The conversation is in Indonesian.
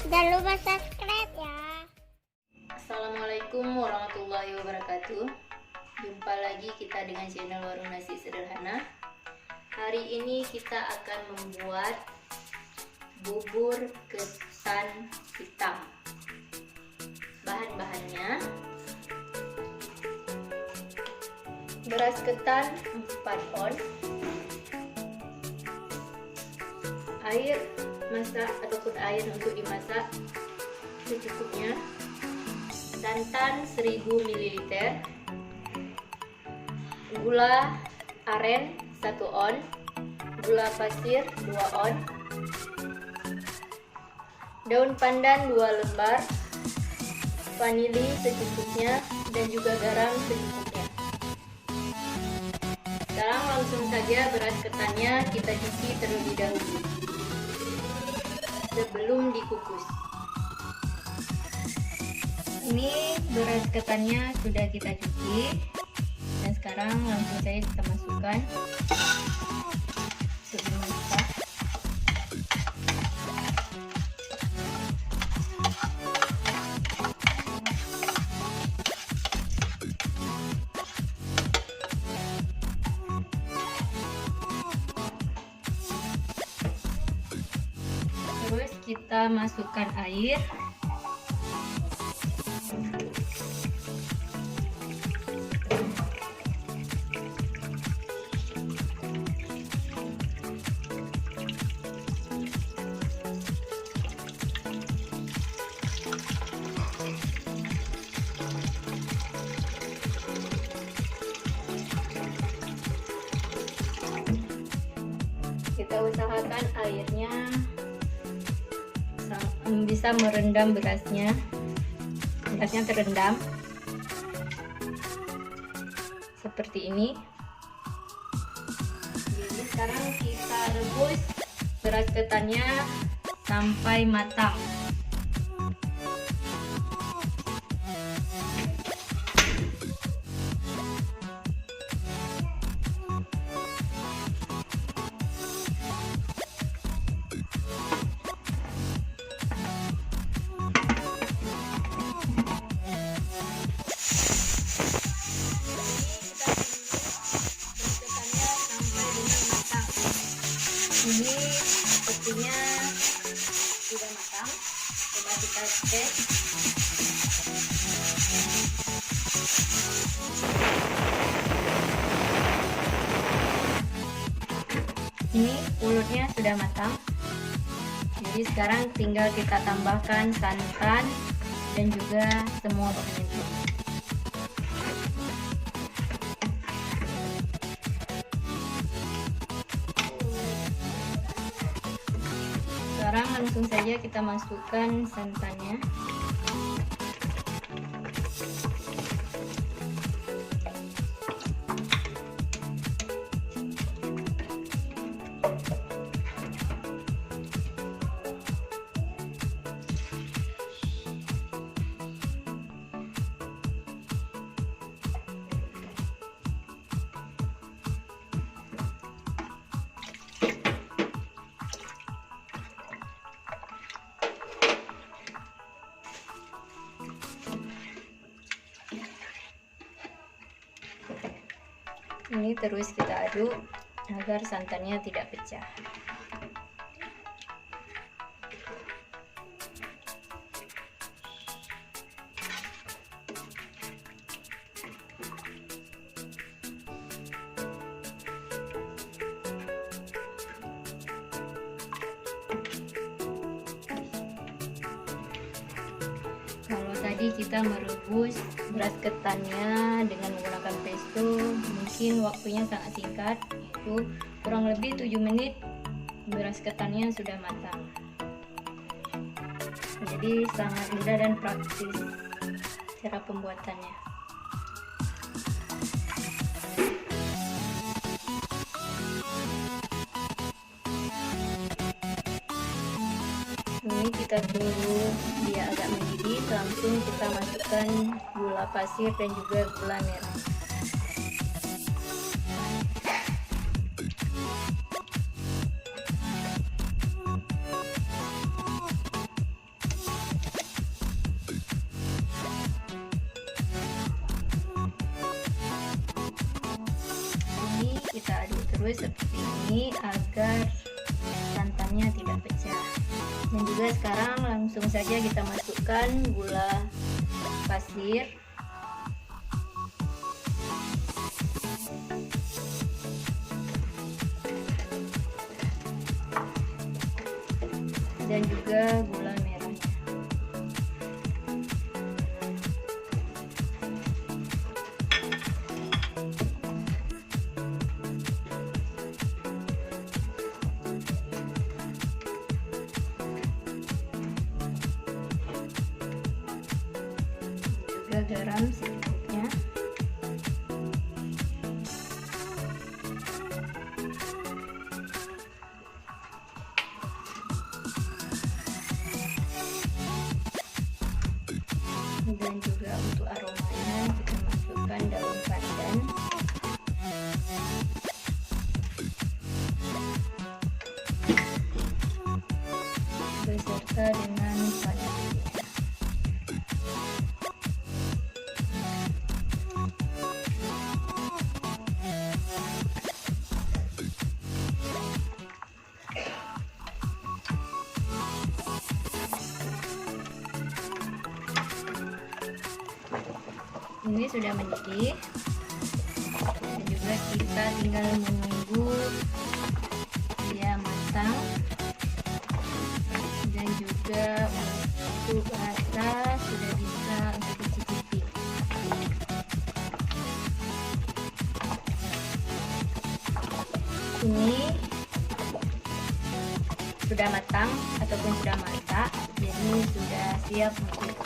Jangan lupa subscribe ya. Assalamualaikum warahmatullahi wabarakatuh. Jumpa lagi kita dengan channel Warung Nasi Sederhana. Hari ini kita akan membuat bubur ketan hitam. Bahan-bahannya: beras ketan 4 on, air masak ataupun air untuk dimasak secukupnya, santan 1000 ml, gula aren 1 on, gula pasir 2 on, daun pandan 2 lembar, vanili secukupnya, dan juga garam secukupnya. Sekarang langsung saja beras ketannya kita cuci terlebih dahulu sebelum dikukus. Ini beras ketannya sudah kita cuci, dan sekarang langsung saja kita masukkan sebelum dimasak. Terus kita masukkan air. Kita usahakan airnya bisa merendam berasnya terendam seperti ini. Jadi sekarang kita rebus beras ketannya sampai matang. Ini sepertinya sudah matang. Coba kita cek. Ini ulutnya sudah matang. Jadi sekarang tinggal kita tambahkan santan dan juga semua bahan-bahan. Sekarang langsung saja kita masukkan santannya. Ini terus kita aduk agar santannya tidak pecah. Kalau tadi kita merebus beras ketannya dengan menggunakan pesto, mungkin waktunya sangat singkat, yaitu kurang lebih 7 menit beras ketannya sudah matang. Jadi sangat mudah dan praktis cara pembuatannya. Ini kita tunggu dia agak mendidih, langsung kita masukkan gula pasir dan juga gula merah. merebus seperti ini agar santannya tidak pecah. Dan juga sekarang langsung saja kita masukkan gula pasir. Dan juga gula merahnya. Juga garam secukupnya. Dan juga untuk aromanya kita masukkan daun pandan, beserta dengan vanili. Ini sudah mendidih, dan juga kita tinggal menunggu dia matang, dan juga untuk rasa sudah bisa untuk dicicipi. Ini sudah matang ataupun sudah masak, jadi sudah siap untuk